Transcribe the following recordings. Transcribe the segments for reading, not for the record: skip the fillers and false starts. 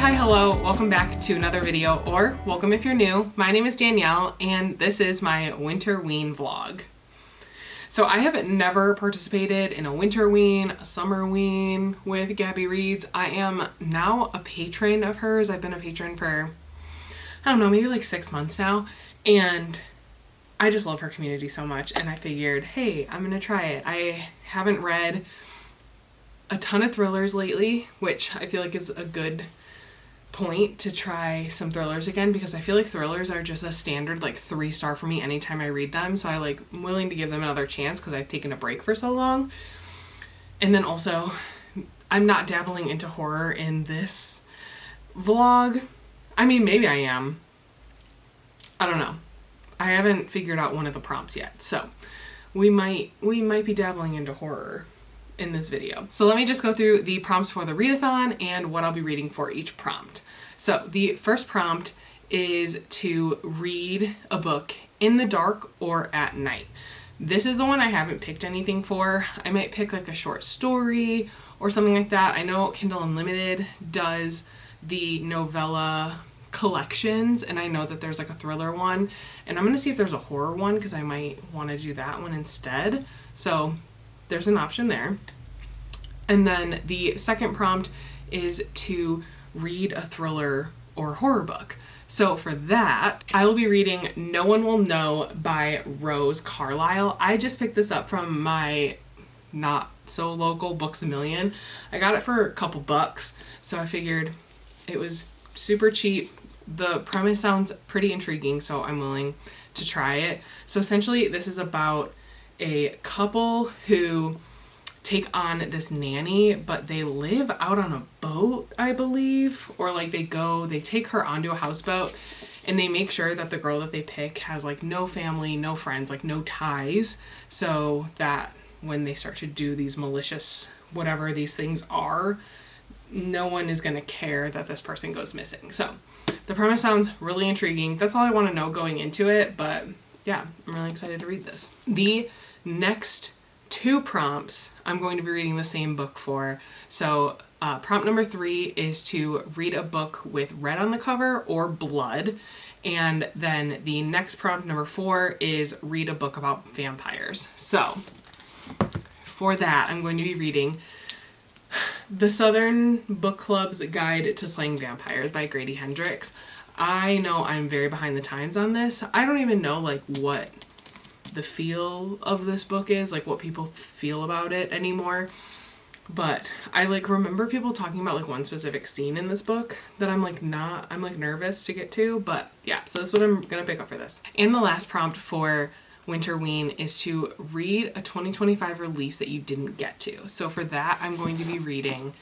Hi, hello, welcome back to another video, or welcome if you're new. My name is Danielle, and this is my winterween vlog. So I have never participated in a winterween, a summerween with Gabby Reads. I am now a patron of hers. I've been a patron for, I don't know, maybe like 6 months now, and I just love her community so much, and I figured, hey, I'm gonna try it. I haven't read a ton of thrillers lately, which I feel like is a good point to try some thrillers again, because I feel like thrillers are just a standard like 3-star for me anytime I read them, so I'm willing to give them another chance because I've taken a break for so long. And then also, I'm not dabbling into horror in this vlog. I mean, maybe I am. I don't know. I haven't figured out one of the prompts yet, so we might be dabbling into horror in this video. So let me just go through the prompts for the readathon and what I'll be reading for each prompt. So the first prompt is to read a book in the dark or at night. This is the one I haven't picked anything for. I might pick like a short story or something like that. I know Kindle Unlimited does the novella collections, and I know that there's like a thriller one, and I'm gonna see if there's a horror one because I might want to do that one instead. So there's an option there. And then the second prompt is to read a thriller or horror book. So for that, I will be reading No One Will Know by Rose Carlyle. I just picked this up from my not so local Books A Million. I got it for a couple bucks, so I figured it was super cheap. The premise sounds pretty intriguing, so I'm willing to try it. So essentially, this is about a couple who take on this nanny, but they live out on a boat, I believe, or like they take her onto a houseboat, and they make sure that the girl that they pick has like no family, no friends, like no ties, so that when they start to do these malicious, whatever these things are, no one is gonna care that this person goes missing. So the premise sounds really intriguing. That's all I want to know going into it, but yeah, I'm really excited to read this. The next 2 prompts I'm going to be reading the same book for. So prompt number 3 is to read a book with red on the cover or blood. And then the next prompt, number 4, is read a book about vampires. So for that, I'm going to be reading The Southern Book Club's Guide to Slaying Vampires by Grady Hendrix. I know I'm very behind the times on this. I don't even know like what the feel of this book is, like what people feel about it anymore. But I like remember people talking about like one specific scene in this book that I'm like nervous to get to, but yeah, so that's what I'm gonna pick up for this. And the last prompt for Winterween is to read a 2025 release that you didn't get to. So for that, I'm going to be reading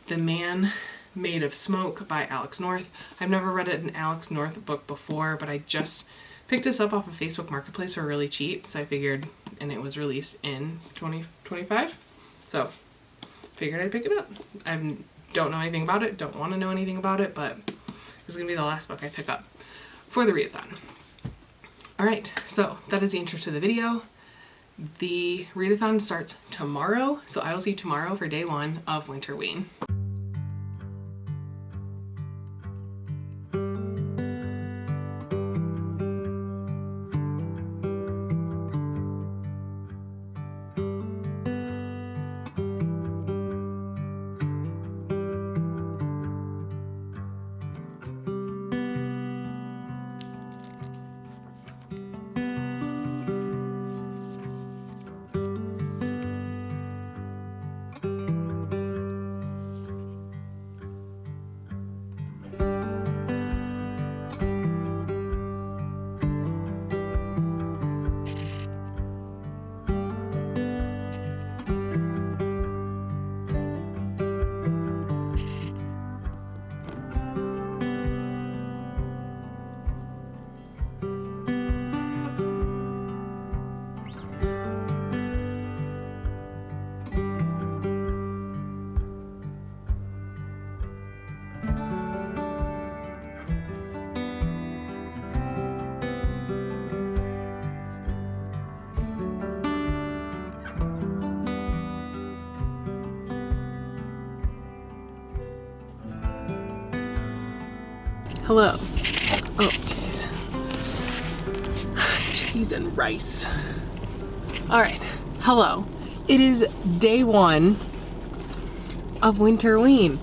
The Man Made of Smoke by Alex North. I've never read an Alex North book before, but I just picked this up off of Facebook Marketplace for really cheap, so I figured, and it was released in 2025, so figured I'd pick it up. I don't know anything about it, don't want to know anything about it, but this is going to be the last book I pick up for the readathon. Alright, so that is the intro to the video. The readathon starts tomorrow, so I will see you tomorrow for day 1 of Winterween. Hello. Oh, jeez. Cheese and rice. All right. Hello. It is day 1 of winterween.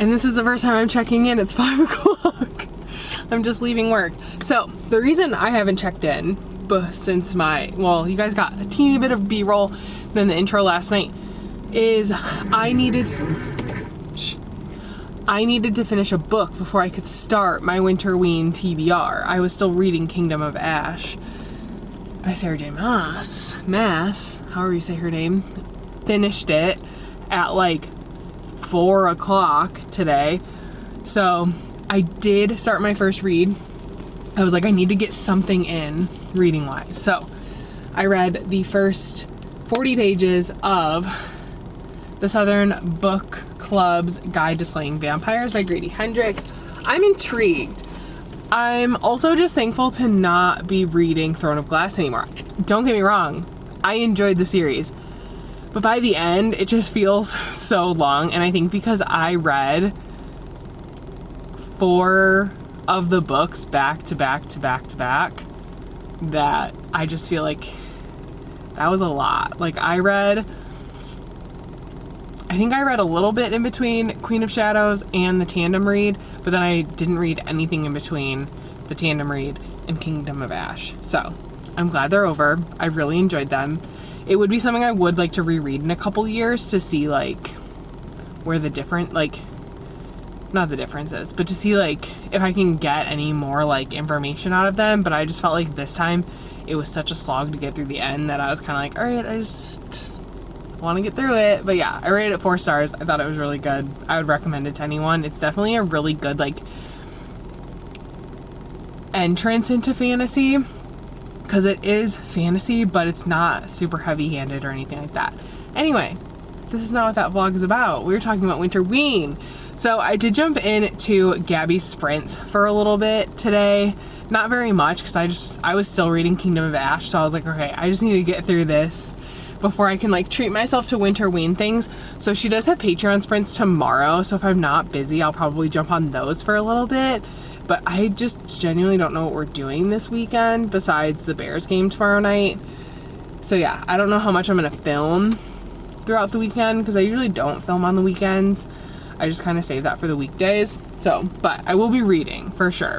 And this is the first time I'm checking in. It's 5 o'clock. I'm just leaving work. So the reason I haven't checked in since you guys got a teeny bit of B-roll than the intro last night is I needed to finish a book before I could start my winterween TBR. I was still reading Kingdom of Ash by Sarah J. Maas, however you say her name. Finished it at like 4 o'clock today. So I did start my first read. I was like, I need to get something in reading wise. So I read the first 40 pages of the Southern Book Club's Guide to Slaying Vampires by Grady Hendrix. I'm intrigued. I'm also just thankful to not be reading Throne of Glass anymore. Don't get me wrong, I enjoyed the series. But by the end, it just feels so long. And I think because I read 4 of the books back to back, that I just feel like that was a lot. Like I think I read a little bit in between Queen of Shadows and the tandem read, but then I didn't read anything in between the tandem read and Kingdom of Ash. So I'm glad they're over. I really enjoyed them. It would be something I would like to reread in a couple years to see like where the different, like, not the differences, but to see like if I can get any more like information out of them. But I just felt like this time it was such a slog to get through the end that I was kind of like, all right, I just want to get through it. But yeah, I rated it 4 stars. I thought it was really good. I would recommend it to anyone. It's definitely a really good like entrance into fantasy, because it is fantasy, but it's not super heavy-handed or anything like that. Anyway, this is not what that vlog is about. We were talking about winterween. So I did jump into Gabby's sprints for a little bit today. Not very much, because I was still reading Kingdom of Ash, so I was like, okay, I just need to get through this before I can like treat myself to winterween things. So she does have Patreon sprints tomorrow, so if I'm not busy, I'll probably jump on those for a little bit. But I just genuinely don't know what we're doing this weekend besides the Bears game tomorrow night. So yeah, I don't know how much I'm gonna film throughout the weekend, because I usually don't film on the weekends. I just kind of save that for the weekdays. So, but I will be reading for sure.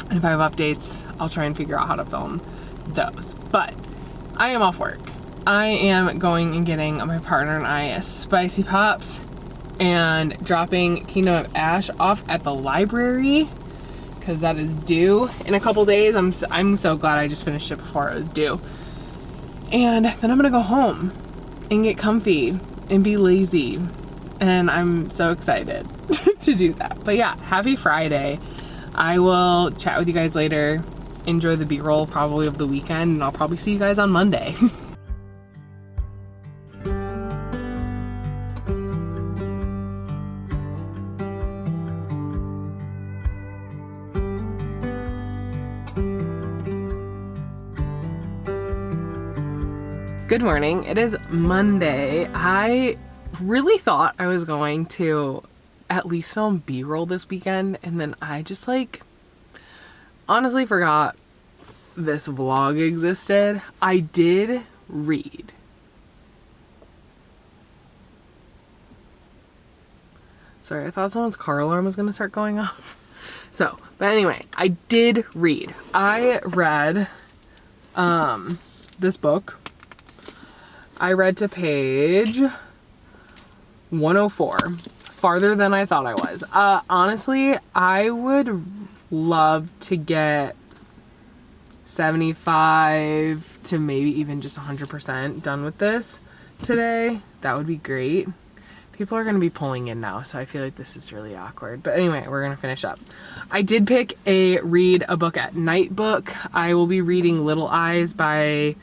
And if I have updates, I'll try and figure out how to film those. But I am off work. I am going and getting my partner and I spicy pops and dropping Kingdom of Ash off at the library, because that is due in a couple days. I'm so glad I just finished it before it was due. And then I'm gonna go home and get comfy and be lazy. And I'm so excited to do that. But yeah, happy Friday. I will chat with you guys later. Enjoy the B-roll probably of the weekend, and I'll probably see you guys on Monday. Good morning. It is Monday. I really thought I was going to at least film B-roll this weekend, and then I just like honestly forgot this vlog existed. I did read. Sorry, I thought someone's car alarm was gonna start going off. So, but anyway, I did read. I read this book. I read to page 104, farther than I thought I was. Honestly, I would love to get 75 to maybe even just 100% done with this today. That would be great. People are going to be pulling in now, so I feel like this is really awkward. But anyway, we're going to finish up. I did pick read a book at night book. I will be reading Little Eyes by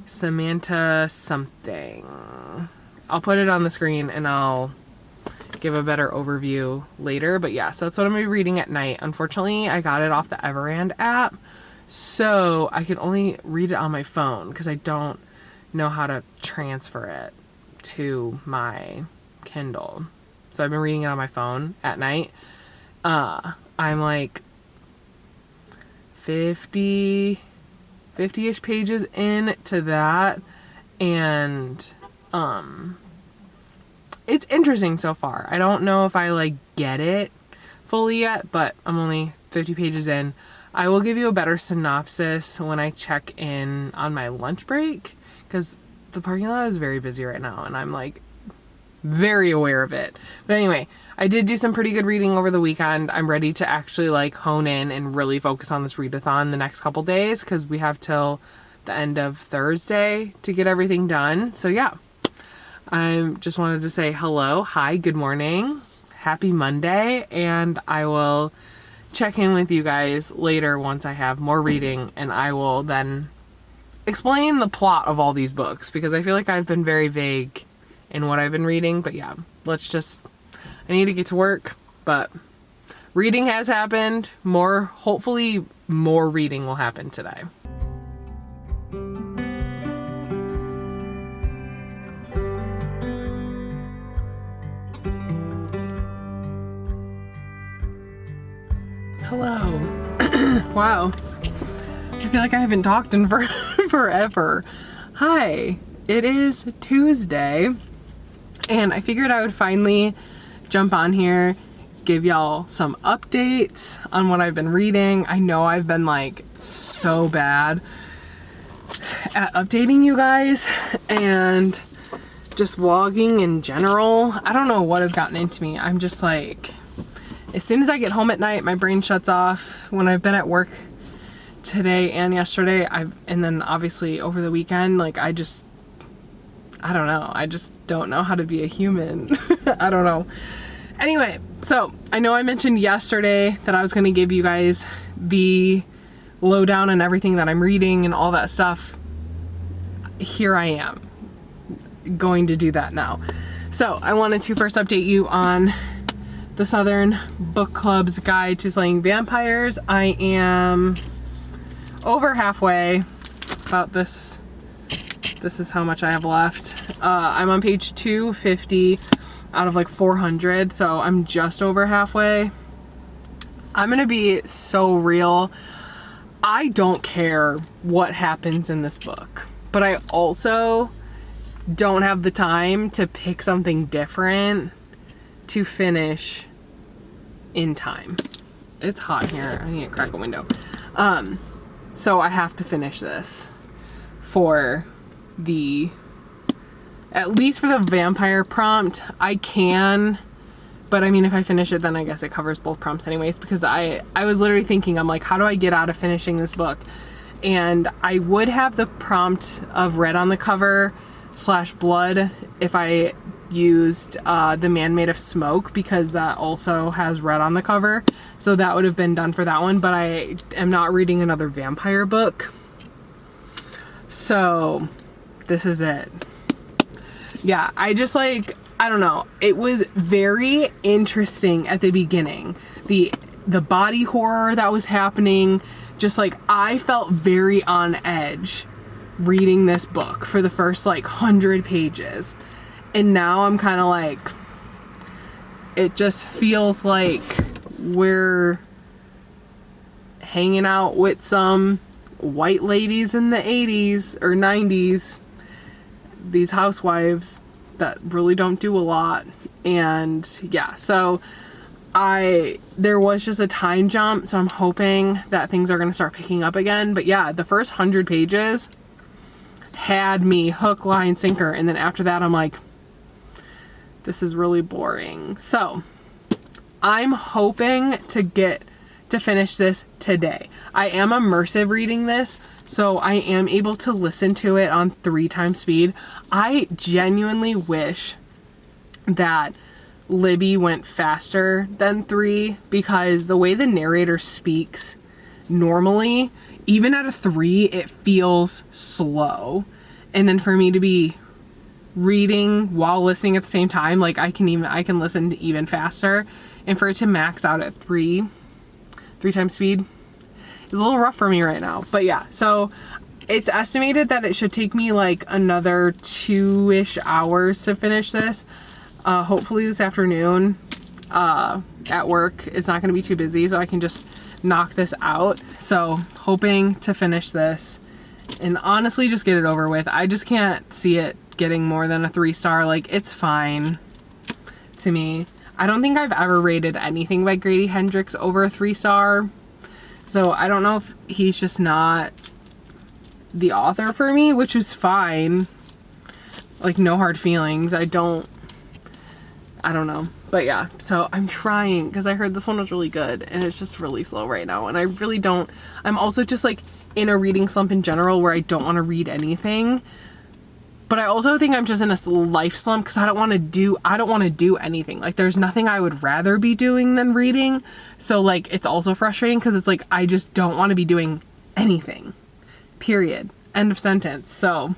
Samantha something. I'll put it on the screen and I'll give a better overview later. But yeah, so that's what I'm going to be reading at night. Unfortunately, I got it off the Everand app, so I can only read it on my phone because I don't know how to transfer it to my Kindle. So I've been reading it on my phone at night. I'm like 50-ish pages into that, and it's interesting so far. I don't know if I like get it fully yet, but I'm only 50 pages in. I will give you a better synopsis when I check in on my lunch break, because the parking lot is very busy right now and I'm like very aware of it. But anyway, I did do some pretty good reading over the weekend. I'm ready to actually like hone in and really focus on this readathon the next couple days, because we have till the end of Thursday to get everything done. So yeah, I just wanted to say hello, hi, good morning, happy Monday, and I will check in with you guys later once I have more reading, and I will then explain the plot of all these books, because I feel like I've been very vague in what I've been reading. But yeah, I need to get to work, but reading has happened. Hopefully more reading will happen today. Hello. Wow. I feel like I haven't talked in forever. Hi. It is Tuesday, and I figured I would finally jump on here, give y'all some updates on what I've been reading. I know I've been like so bad at updating you guys and just vlogging in general. I don't know what has gotten into me. I'm just like, as soon as I get home at night, my brain shuts off. When I've been at work today and yesterday, and then obviously over the weekend, like I don't know. I just don't know how to be a human. I don't know. Anyway, so I know I mentioned yesterday that I was going to give you guys the lowdown on everything that I'm reading and all that stuff. Here I am going to do that now. So I wanted to first update you on the Southern Book Club's Guide to Slaying Vampires. I am over halfway. About this is how much I have left. I'm on page 250 out of like 400, so I'm just over halfway. I'm gonna be so real. I don't care what happens in this book, but I also don't have the time to pick something different to finish in time. It's hot here. I need to crack a window. So I have to finish this for at least for the vampire prompt. I can, but I mean, if I finish it, then I guess it covers both prompts anyways, because I was literally thinking, I'm like, how do I get out of finishing this book? And I would have the prompt of red on the cover / blood if I used The Man Made of Smoke, because that also has red on the cover. So that would have been done for that one, but I am not reading another vampire book. So this is it. Yeah, I just like, I don't know. It was very interesting at the beginning. The body horror that was happening, just like I felt very on edge reading this book for the first like 100 pages. And now I'm kind of like, it just feels like we're hanging out with some white ladies in the 80s or 90s, these housewives that really don't do a lot. And yeah, so there was just a time jump, so I'm hoping that things are going to start picking up again. But yeah, the first 100 pages had me hook, line, sinker, and then after that I'm like, this is really boring. So I'm hoping to finish this today. I am immersive reading this, so I am able to listen to it on 3 times speed. I genuinely wish that Libby went faster than 3, because the way the narrator speaks normally, even at a 3, it feels slow. And then for me to be reading while listening at the same time, like I can listen even faster, and for it to max out at 3 times speed is a little rough for me right now. But yeah, so it's estimated that it should take me like another 2-ish hours to finish this. Hopefully this afternoon at work it's not going to be too busy, so I can just knock this out. So hoping to finish this and honestly just get it over with. I just can't see it getting more than a 3-star. Like, it's fine to me. I don't think I've ever rated anything by Grady Hendrix over a 3-star. So I don't know if he's just not the author for me, which is fine. Like, no hard feelings. I don't know. But yeah, so I'm trying because I heard this one was really good and it's just really slow right now. And I really don't, I'm also just like in a reading slump in general where I don't want to read anything. But I also think I'm just in a life slump because I don't want to do anything. Like, there's nothing I would rather be doing than reading. So like, it's also frustrating because it's like, I just don't want to be doing anything. Period. End of sentence. So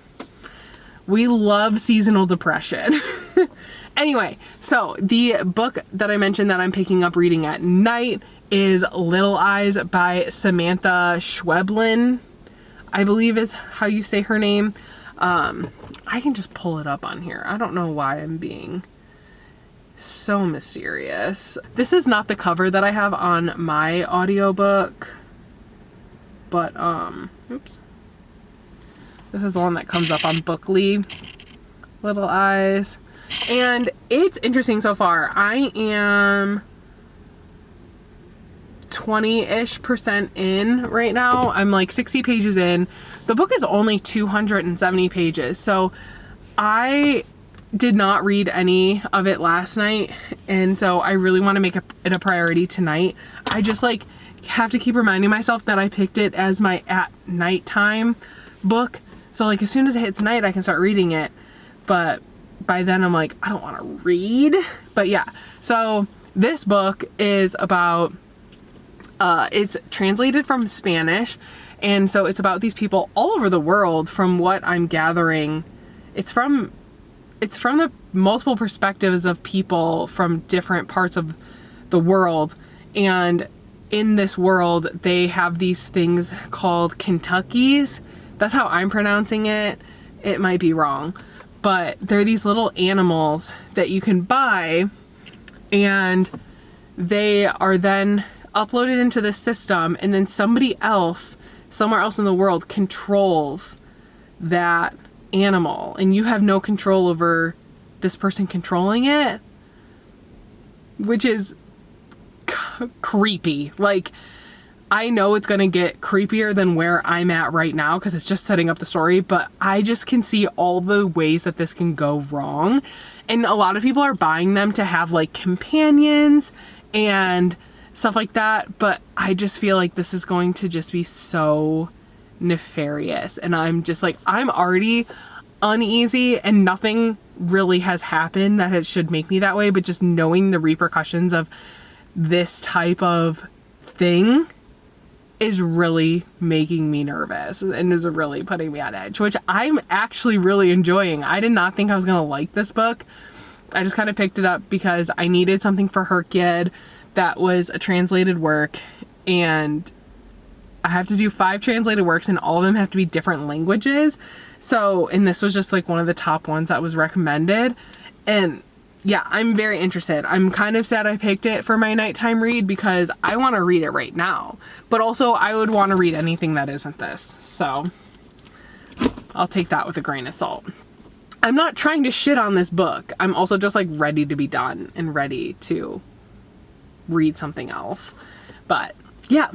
we love seasonal depression. Anyway, so the book that I mentioned that I'm picking up reading at night is Little Eyes by Samantha Schweblin, I believe is how you say her name. I can just pull it up on here. I don't know why I'm being so mysterious. This is not the cover that I have on my audiobook, but oops. This is the one that comes up on Bookly. Little Eyes. And it's interesting so far. I am 20-ish% in right now. I'm like 60 pages in. The book is only 270 pages. So I did not read any of it last night. And so I really want to make it a priority tonight. I just like have to keep reminding myself that I picked it as my at nighttime book. So like as soon as it hits night, I can start reading it. But by then I'm like, I don't want to read. But yeah, so this book is about, it's translated from Spanish. And so it's about these people all over the world from what I'm gathering. It's from the multiple perspectives of people from different parts of the world. And in this world, they have these things called Kentuckys. That's how I'm pronouncing it. It might be wrong. But they're these little animals that you can buy, and they are then uploaded into the system, and then somebody else, somewhere else in the world, controls that animal, and you have no control over this person controlling it, which is creepy. Like, I know it's going to get creepier than where I'm at right now because it's just setting up the story, but I just can see all the ways that this can go wrong. And a lot of people are buying them to have like companions and stuff like that, but I just feel like this is going to just be so nefarious. And I'm just like, I'm already uneasy and nothing really has happened that it should make me that way, but just knowing the repercussions of this type of thing is really making me nervous and is really putting me on edge, which I'm actually really enjoying. I did not think I was going to like this book. I just kind of picked it up because I needed something for her kid that was a translated work, and I have to do 5 translated works and all of them have to be different languages. So, and this was just like one of the top ones that was recommended. And yeah, I'm very interested. I'm kind of sad I picked it for my nighttime read because I want to read it right now. But also I would want to read anything that isn't this. So I'll take that with a grain of salt. I'm not trying to shit on this book. I'm also just like ready to be done and ready to read something else. But yeah,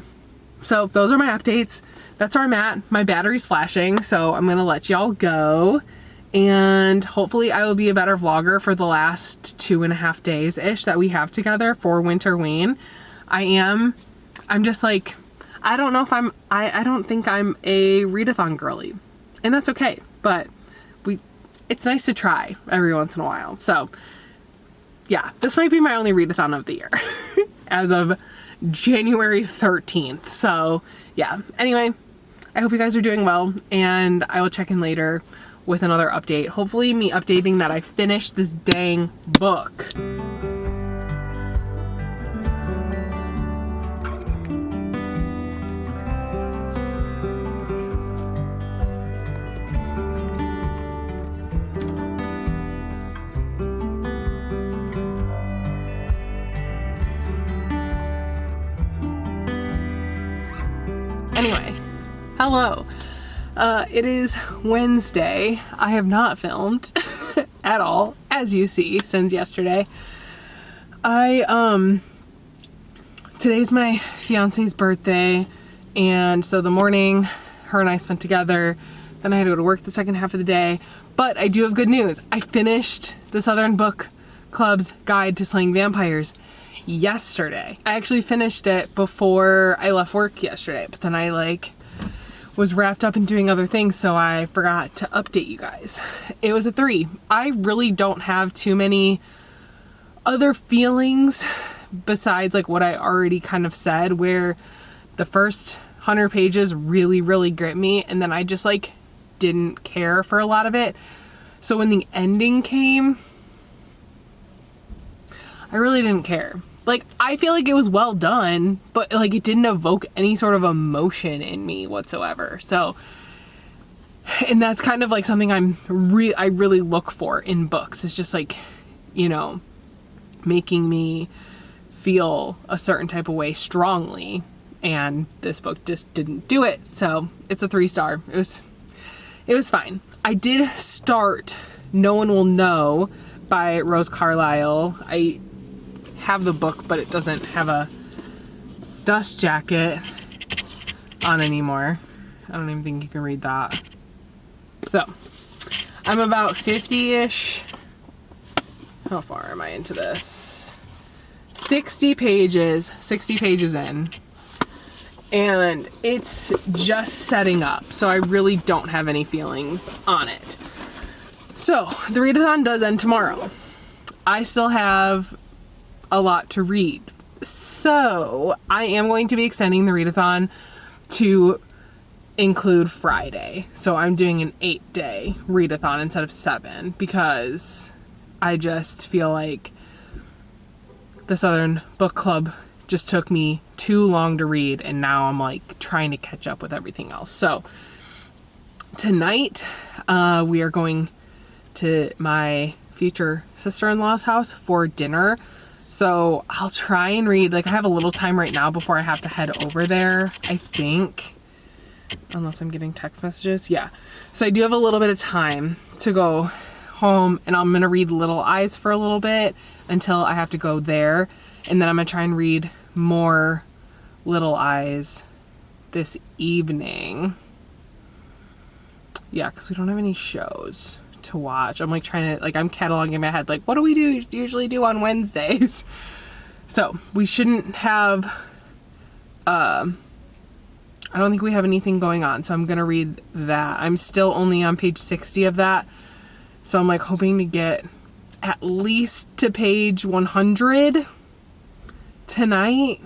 so those are my updates. That's where I'm at. My battery's flashing, so I'm going to let y'all go. And hopefully I will be a better vlogger for the last 2.5 days-ish that we have together for winterween. I'm just like, I don't know if I don't think I'm a readathon girly. And that's okay. But it's nice to try every once in a while. So yeah, this might be my only readathon of the year as of January 13th. So yeah, anyway, I hope you guys are doing well, and I will check in later with another update. Hopefully me updating that I finished this dang book. Anyway, hello. It is Wednesday. I have not filmed at all, as you see, since yesterday. Today's my fiance's birthday, and so the morning her and I spent together, then I had to go to work the second half of the day. But I do have good news. I finished the Southern Book Club's Guide to Slaying Vampires yesterday. I actually finished it before I left work yesterday, but then I was wrapped up in doing other things, so I forgot to update you guys. It was a 3. I really don't have too many other feelings besides what I already kind of said, where the first 100 pages really grip me, and then I just didn't care for a lot of it. So when the ending came, I really didn't care. I feel like it was well done, but it didn't evoke any sort of emotion in me whatsoever. So, and that's kind of something I really look for in books. It's just making me feel a certain type of way strongly, and this book just didn't do it. So it's a 3-star. It was fine. I did start No One Will Know by Rose Carlyle. I have the book, but it doesn't have a dust jacket on anymore. I don't even think you can read that. So I'm about 50-ish. How far am I into this? 60 pages in. And it's just setting up, so I really don't have any feelings on it. So, the readathon does end tomorrow. I still have a lot to read. So, I am going to be extending the readathon to include Friday. So, I'm doing an 8-day readathon instead of 7, because I just feel like the Southern Book Club just took me too long to read, and now I'm trying to catch up with everything else. So tonight we are going to my future sister-in-law's house for dinner, so I'll try and read. I have a little time right now before I have to head over there, I think, unless I'm getting text messages. Yeah, so I do have a little bit of time to go home, and I'm gonna read Little Eyes for a little bit until I have to go there, and then I'm gonna try and read more Little Eyes this evening. Yeah, because we don't have any shows to watch. I'm trying to, I'm cataloging in my head, what do we usually do on Wednesdays? So we shouldn't have, I don't think we have anything going on, so I'm gonna read that. I'm still only on page 60 of that, so I'm hoping to get at least to page 100 tonight.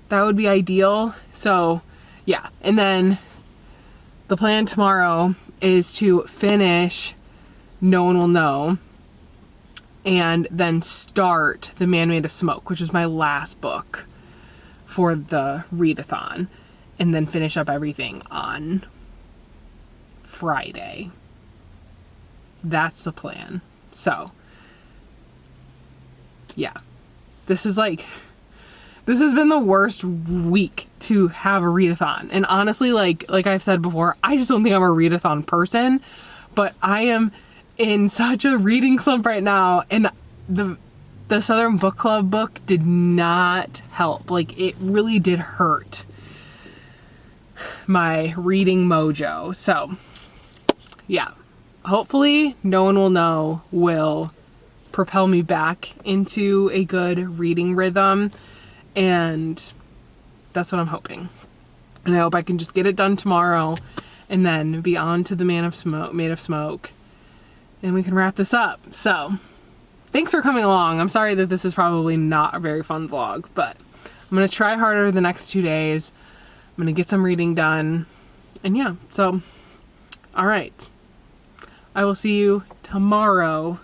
That would be ideal. So yeah, and then the plan tomorrow is to finish No One Will Know and then start The Man Made of Smoke, which is my last book for the readathon, and then finish up everything on Friday. That's the plan. So yeah, this has been the worst week to have a readathon. And honestly, like I've said before, I just don't think I'm a readathon person, but I am in such a reading slump right now, and the Southern Book Club book did not help. It really did hurt my reading mojo. So yeah, hopefully No One Will Know will propel me back into a good reading rhythm, and that's what I'm hoping. And I hope I can just get it done tomorrow and then be on to The Man of Smoke, Made of Smoke, and we can wrap this up. So thanks for coming along. I'm sorry that this is probably not a very fun vlog, but I'm going to try harder the next 2 days. I'm going to get some reading done, and yeah, so all right. I will see you tomorrow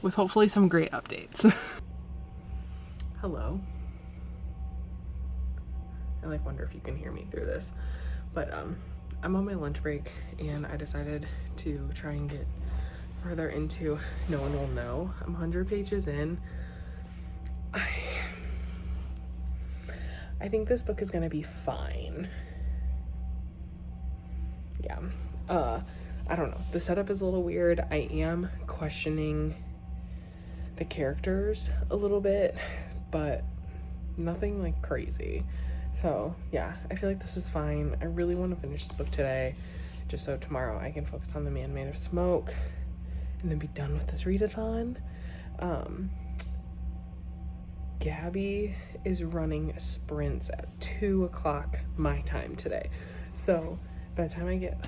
with hopefully some great updates. Hello. I wonder if you can hear me through this, but I'm on my lunch break, and I decided to try and get further into No One Will Know. I'm 100 pages in. I think this book is gonna be fine. Yeah. I don't know. The setup is a little weird. I am questioning the characters a little bit, but nothing like crazy. So yeah, I feel like this is fine. I really want to finish this book today, just so tomorrow I can focus on The Man Made of Smoke and then be done with this readathon. Gabby is running sprints at 2 o'clock my time today. So by the time I get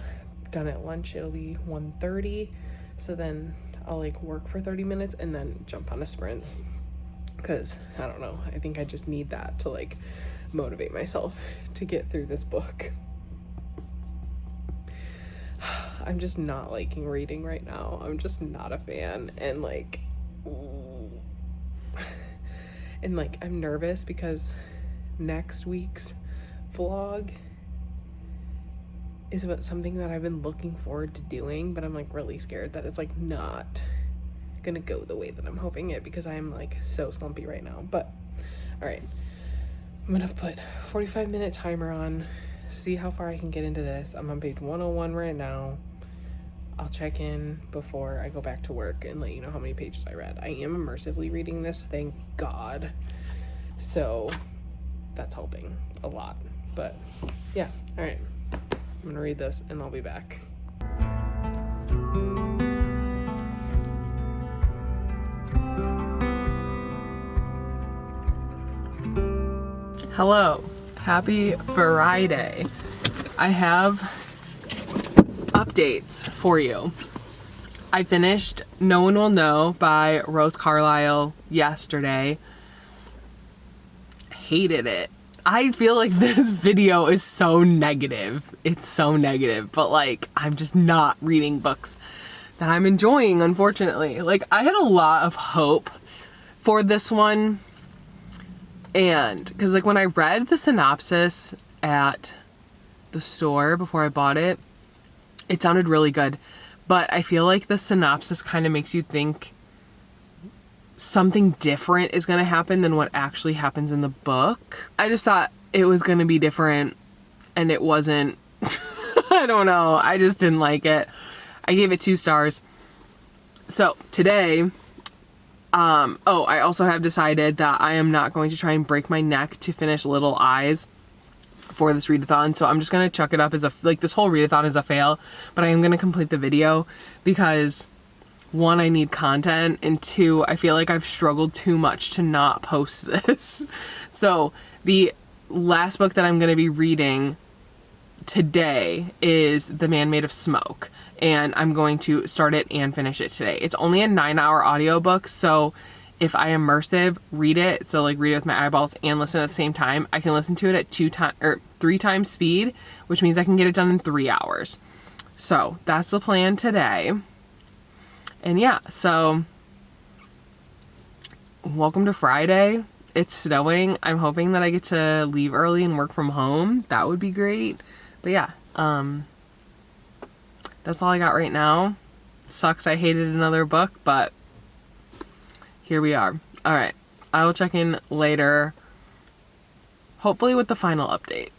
done at lunch, it'll be 1:30. So then I'll like work for 30 minutes and then jump on a sprint. Because I don't know, I think I just need that to like motivate myself to get through this book. I'm just not liking reading right now. I'm just not a fan. And like, I'm nervous because next week's vlog is about something that I've been looking forward to doing, but I'm like really scared that it's like not gonna go the way that I'm hoping it, because I'm like so slumpy right now. But all right, I'm gonna put 45-minute timer on, see how far I can get into this. I'm on page 101 right now. I'll check in before I go back to work and let you know how many pages I read. I am immersively reading this, thank God. So that's helping a lot. But yeah, all right. I'm gonna read this and I'll be back. Hello, happy Friday. I have updates for you. I finished No One Will Know by Rose Carlyle yesterday. Hated it. I feel like this video is so negative. It's so negative, but like I'm just not reading books that I'm enjoying, unfortunately. Like I had a lot of hope for this one, and because like when I read the synopsis at the store before I bought it, it sounded really good, but I feel like the synopsis kind of makes you think something different is going to happen than what actually happens in the book. I just thought it was going to be different, and it wasn't. I don't know. I just didn't like it. I gave it 2 stars. So today, I also have decided that I am not going to try and break my neck to finish Little Eyes for this readathon. So I'm just going to chuck it up as this whole readathon is a fail, but I am going to complete the video because 1, I need content, and 2, I feel like I've struggled too much to not post this. So the last book that I'm going to be reading today is The Man Made of Smoke, and I'm going to start it and finish it today. It's only a 9-hour audiobook, so if I immersive read it, so like read it with my eyeballs and listen at the same time, I can listen to it at 3 times speed, which means I can get it done in 3 hours. So that's the plan today. And yeah, so welcome to Friday. It's snowing. I'm hoping that I get to leave early and work from home. That would be great. But yeah, that's all I got right now. Sucks I hated another book, but here we are. All right, I will check in later, hopefully with the final update.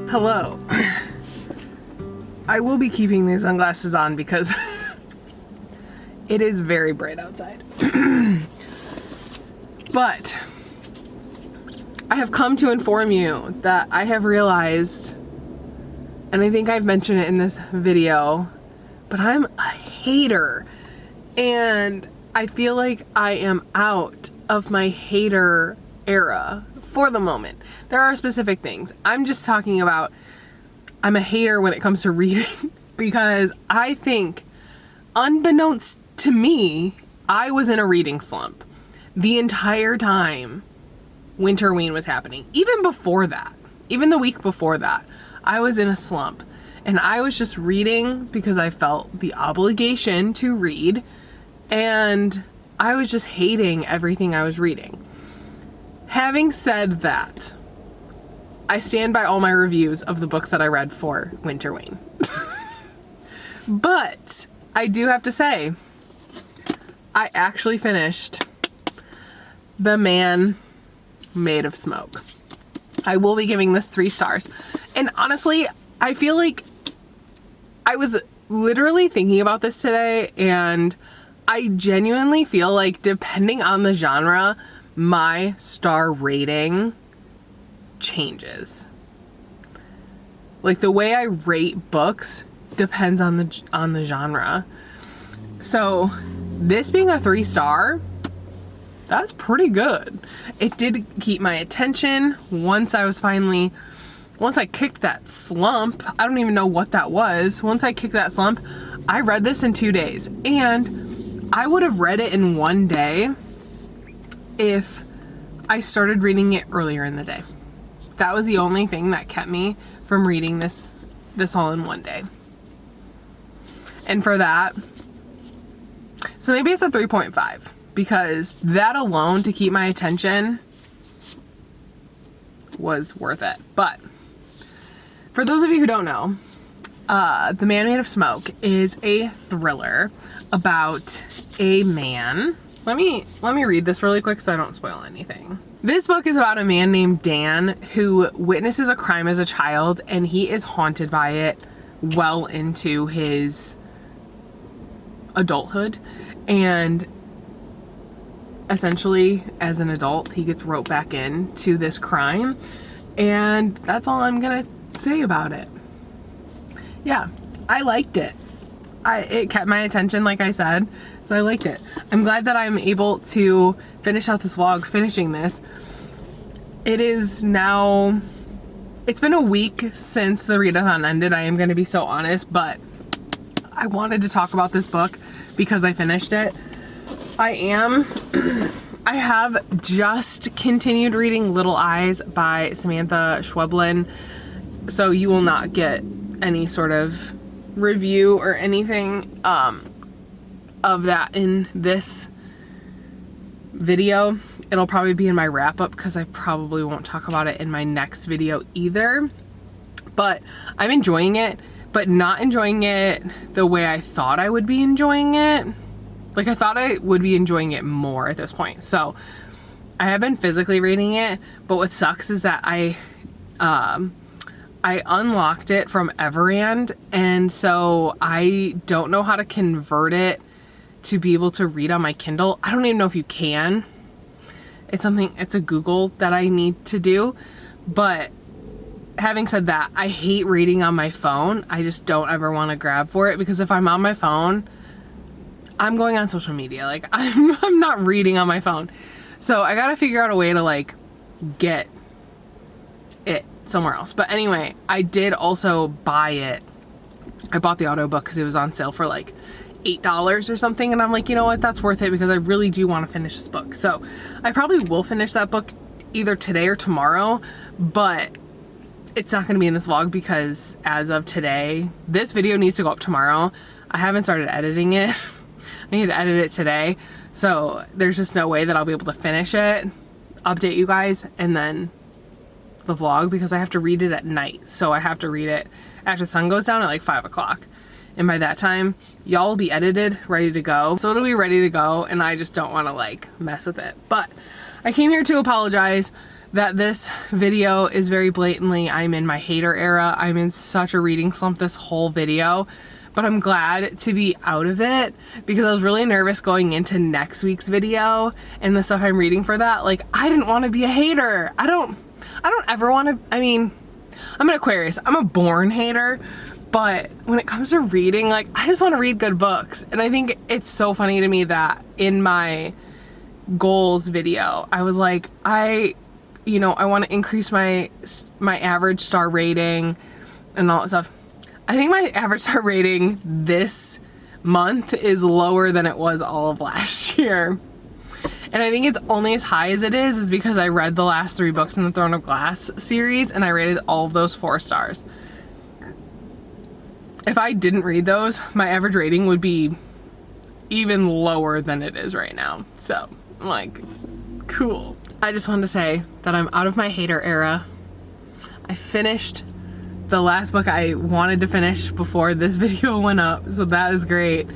Hello. I will be keeping these sunglasses on because it is very bright outside. But I have come to inform you that I have realized, and I think I've mentioned it in this video, but I'm a hater. And I feel like I am out of my hater era for the moment. There are specific things. I'm just talking about, I'm a hater when it comes to reading because I think, unbeknownst to me, I was in a reading slump the entire time winterween was happening. Even before that, even the week before that, I was in a slump and I was just reading because I felt the obligation to read, and I was just hating everything I was reading. Having said that, I stand by all my reviews of the books that I read for winterween. But I do have to say, I actually finished The Man Made of Smoke. I will be giving this 3 stars. And honestly, I feel like I was literally thinking about this today, and I genuinely feel like, depending on the genre, my star rating changes. Like, the way I rate books depends on the genre. So this being a 3 star, that's pretty good. It did keep my attention once I kicked that slump. I don't even know what that was. Once I kicked that slump, I read this in 2 days, and I would have read it in 1 day if I started reading it earlier in the day. That was the only thing that kept me from reading this all in 1 day. And for that, so maybe it's a 3.5, because that alone to keep my attention was worth it. But for those of you who don't know, The Man Made of Smoke is a thriller about a man. Let me read this really quick so I don't spoil anything. This book is about a man named Dan who witnesses a crime as a child, and he is haunted by it well into his adulthood. And essentially, as an adult, he gets roped back into this crime. And that's all I'm gonna say about it. Yeah, I liked it. It kept my attention, like I said, so I liked it. I'm glad that I'm able to finish out this vlog finishing this. It is now, it's been a week since the readathon ended, I am going to be so honest, but I wanted to talk about this book because I finished it. I have just continued reading Little Eyes by Samantha Schweblin, so you will not get any sort of review or anything of that in this video. It'll probably be in my wrap up because I probably won't talk about it in my next video either. But I'm enjoying it, but not enjoying it the way I thought I would be enjoying it. Like, I thought I would be enjoying it more at this point. So I have been physically reading it, but what sucks is that I unlocked it from Everand, and so I don't know how to convert it to be able to read on my Kindle. I don't even know if you can. It's a Google that I need to do. But having said that, I hate reading on my phone. I just don't ever want to grab for it, because if I'm on my phone, I'm going on social media. Like, I'm not reading on my phone. So I gotta figure out a way to, like, get it somewhere else. But anyway, I did also buy it. I bought the audiobook because it was on sale for like $8 or something, and I'm like, you know what, that's worth it because I really do want to finish this book. So I probably will finish that book either today or tomorrow, but it's not going to be in this vlog because as of today, this video needs to go up tomorrow. I haven't started editing it. I need to edit it today, so there's just no way that I'll be able to finish it, update you guys, and then the vlog, because I have to read it at night. So I have to read it after the sun goes down at like 5 o'clock. And by that time, y'all will be edited, ready to go. So it'll be ready to go, and I just don't want to like mess with it. But I came here to apologize that this video is very blatantly, I'm in my hater era. I'm in such a reading slump this whole video. But I'm glad to be out of it because I was really nervous going into next week's video and the stuff I'm reading for that. Like, I didn't want to be a hater. I don't ever want to, I mean, I'm an Aquarius. I'm a born hater, but when it comes to reading, like, I just want to read good books. And I think it's so funny to me that in my goals video, I was like, I want to increase my average star rating, and all that stuff. I think my average star rating this month is lower than it was all of last year. And I think it's only as high as it is because I read the last 3 books in the Throne of Glass series and I rated all of those 4 stars. If I didn't read those, my average rating would be even lower than it is right now. So I'm like, cool. I just wanted to say that I'm out of my hater era. I finished the last book I wanted to finish before this video went up, so that is great.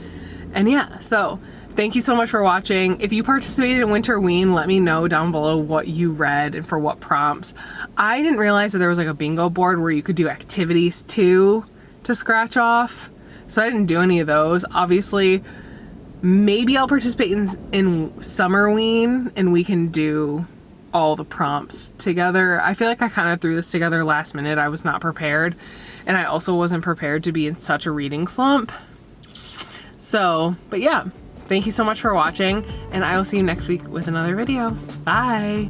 And yeah, so thank you so much for watching. If you participated in winterween, let me know down below what you read and for what prompts. I didn't realize that there was like a bingo board where you could do activities too to scratch off, so I didn't do any of those. Obviously, maybe I'll participate in summerween and we can do all the prompts together. I feel like I kind of threw this together last minute. I was not prepared, and I also wasn't prepared to be in such a reading slump. So, but yeah, thank you so much for watching, and I will see you next week with another video. Bye!